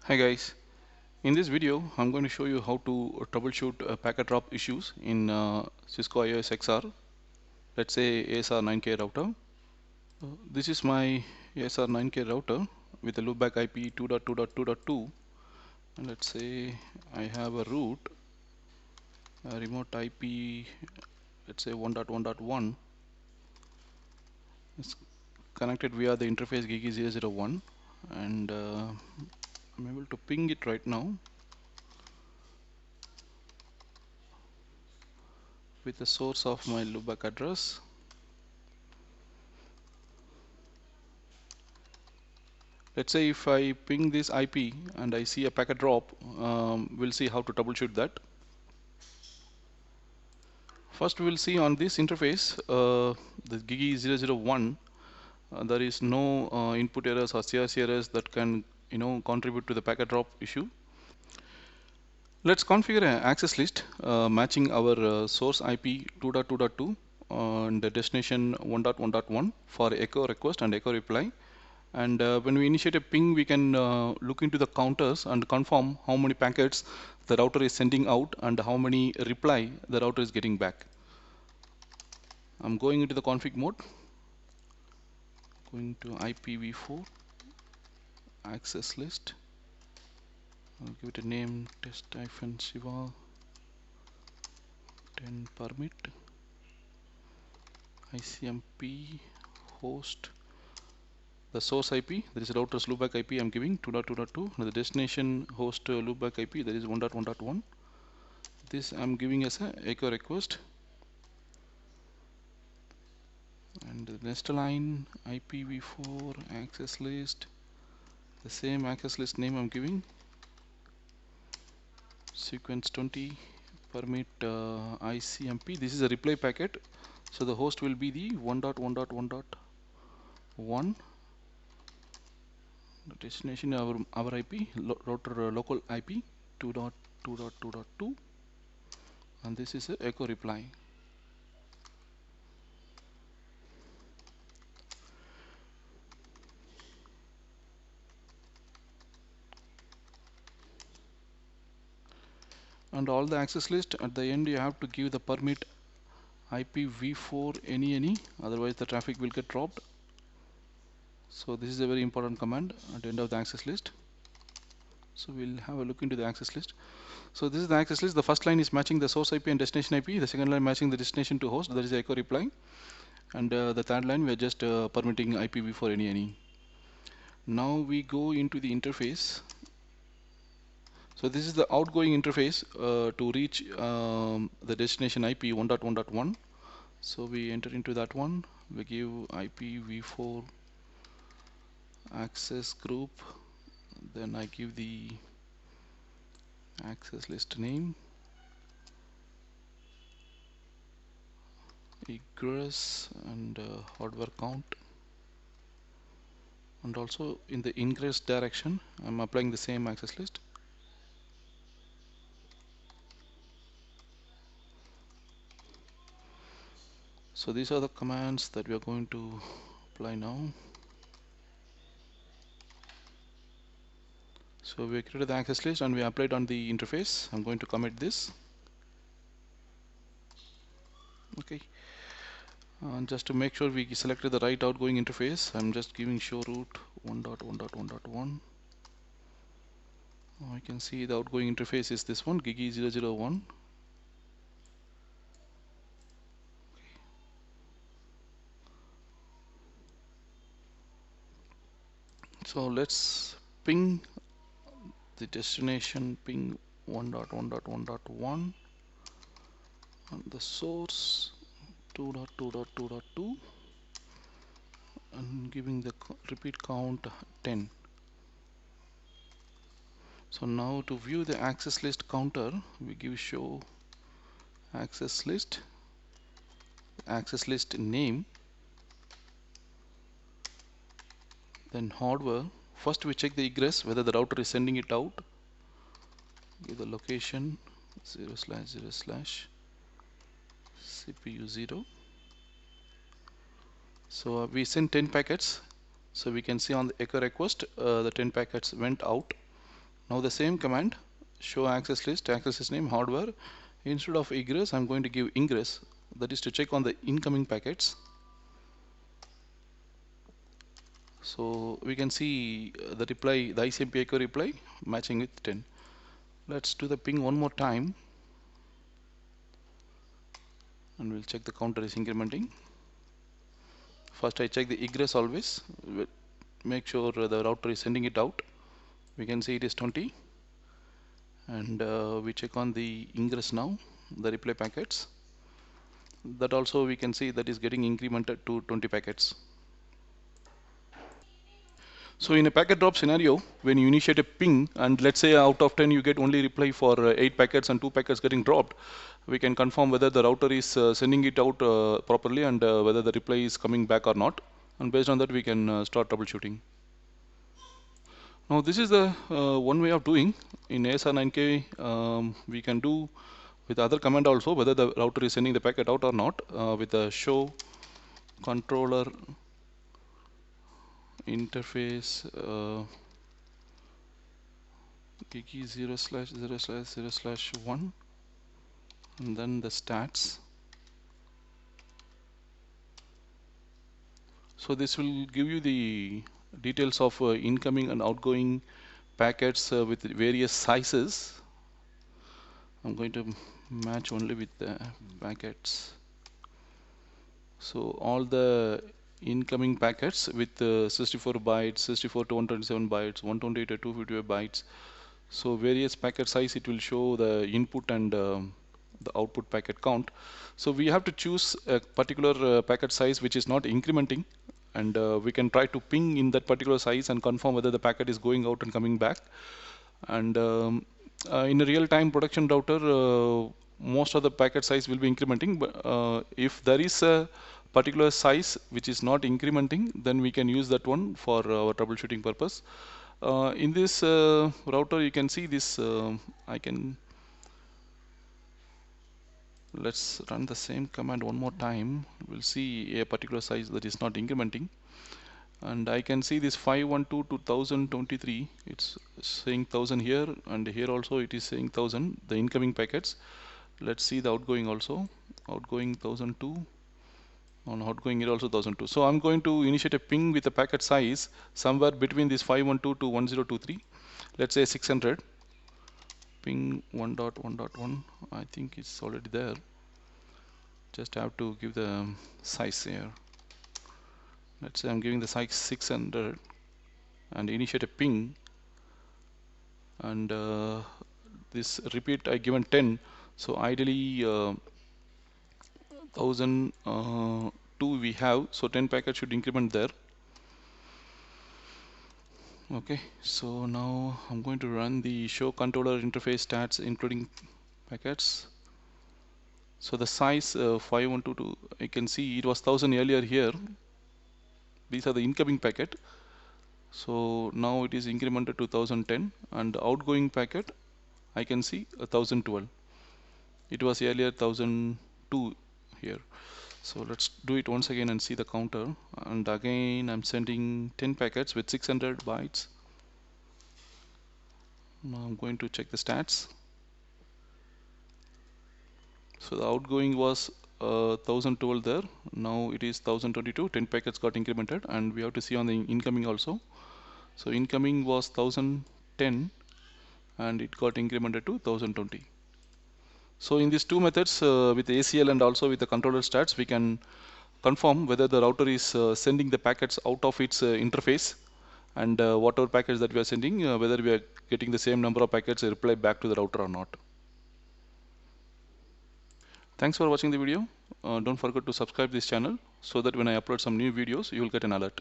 Hi guys, in this video I'm going to show you how to troubleshoot packet drop issues in Cisco IOS XR, let's say ASR 9K router. This is my ASR 9K router with a loopback IP 2.2.2.2, and let's say I have a root, a remote IP, let's say 1.1.1. It's connected via the interface GIGI001, and I'm able to ping it right now with the source of my loopback address. Let's say if I ping this IP and I see a packet drop, we'll see how to troubleshoot that. First we'll see on this interface, the GIGI001, there is no input errors or CRC errors that can contribute to the packet drop issue. Let's configure an access list matching our source IP 2.2.2 and the destination 1.1.1 for echo request and echo reply. And when we initiate a ping, we can look into the counters and confirm how many packets the router is sending out and how many reply the router is getting back. I'm going into the config mode, going to IPv4 access list. I'll give it a name, test-shiva 10 permit ICMP host. The source IP, that is router's loopback IP, I'm giving 2.2.2. The destination host loopback IP, that is 1.1.1. This I'm giving as a echo request. And the next line IPv4 access list, the same access list name I'm giving, sequence 20 permit ICMP. This is a reply packet, so the host will be the 1.1.1.1. the destination our IP router local IP 2.2.2.2, and this is a echo reply. And all the access list at the end you have to give the permit IPv4 any, otherwise the traffic will get dropped. So this is a very important command at the end of the access list. So we'll have a look into the access list. So this is the access list. The first line is matching the source IP and destination IP. The second line matching the destination to host, that is the echo reply. And the third line we are just permitting IPv4 any. Now we go into the interface. So this is the outgoing interface to reach the destination IP 1.1.1. So we enter into that one. We give IPv4 access group. Then I give the access list name, egress, and hardware count. And also in the ingress direction, I'm applying the same access list. So these are the commands that we are going to apply now. So we created the access list and we applied on the interface. I'm going to commit this. Okay. Just to make sure we selected the right outgoing interface, I'm just giving show root 1.1.1.1. I can see the outgoing interface is this one, GIGI001. So let's ping the destination ping 1.1.1.1 and the source 2.2.2.2 and giving the repeat count 10. So now to view the access list counter, we give show access list name, then hardware. First we check the egress whether the router is sending it out. Give the location 0/0/CPU0. So we send 10 packets. So we can see on the echo request the 10 packets went out. Now the same command, show access list, access name hardware, instead of egress I'm going to give ingress, that is to check on the incoming packets. So we can see the reply, the ICMP echo reply matching with 10. Let's do the ping one more time and we'll check the counter is incrementing. First I check the egress always, make sure the router is sending it out. We can see it is 20, and we check on the ingress now, the reply packets. That also we can see that is getting incremented to 20 packets. So in a packet drop scenario, when you initiate a ping and let's say out of 10 you get only reply for 8 packets and 2 packets getting dropped, we can confirm whether the router is sending it out properly and whether the reply is coming back or not, and based on that we can start troubleshooting. Now this is the one way of doing. In ASR9K we can do with other command also whether the router is sending the packet out or not with the show controller interface gigi 0/0/0/1 and then the stats. So this will give you the details of incoming and outgoing packets with various sizes. I'm going to match only with the packets. So all the incoming packets with 64 bytes, 64 to 127 bytes, 128 to 255 bytes. So various packet size, it will show the input and the output packet count. So we have to choose a particular packet size which is not incrementing, and we can try to ping in that particular size and confirm whether the packet is going out and coming back. And in a real-time production router, most of the packet size will be incrementing, but if there is a particular size which is not incrementing, then we can use that one for our troubleshooting purpose. In this router you can see this, let's run the same command one more time. We'll see a particular size that is not incrementing, and I can see this 512 to 1023, it's saying 1000 here, and here also it is saying 1000, the incoming packets. Let's see the outgoing also, outgoing 1002, on outgoing here also 1002. So I'm going to initiate a ping with a packet size somewhere between this 512 to 1023, let's say 600. Ping 1.1.1, I think it's already there, just have to give the size here. Let's say I'm giving the size 600 and initiate a ping, and this repeat I given 10, so ideally 1002 we have, so 10 packets should increment there. Okay, so now I'm going to run the show controller interface stats including packets. So the size 5122, I can see it was 1000 earlier here. These are the incoming packet. So now it is incremented to 1010, and the outgoing packet I can see 1012. It was earlier 1002 here. So let's do it once again and see the counter, and again I'm sending 10 packets with 600 bytes. Now I'm going to check the stats. So the outgoing was 1012 there, now it is 1022, 10 packets got incremented, and we have to see on the incoming also. So incoming was 1010 and it got incremented to 1020. So in these two methods with ACL and also with the controller stats, we can confirm whether the router is sending the packets out of its interface, and whatever packets that we are sending, whether we are getting the same number of packets reply back to the router or not. Thanks for watching the video. Don't forget to subscribe this channel so that when I upload some new videos you will get an alert.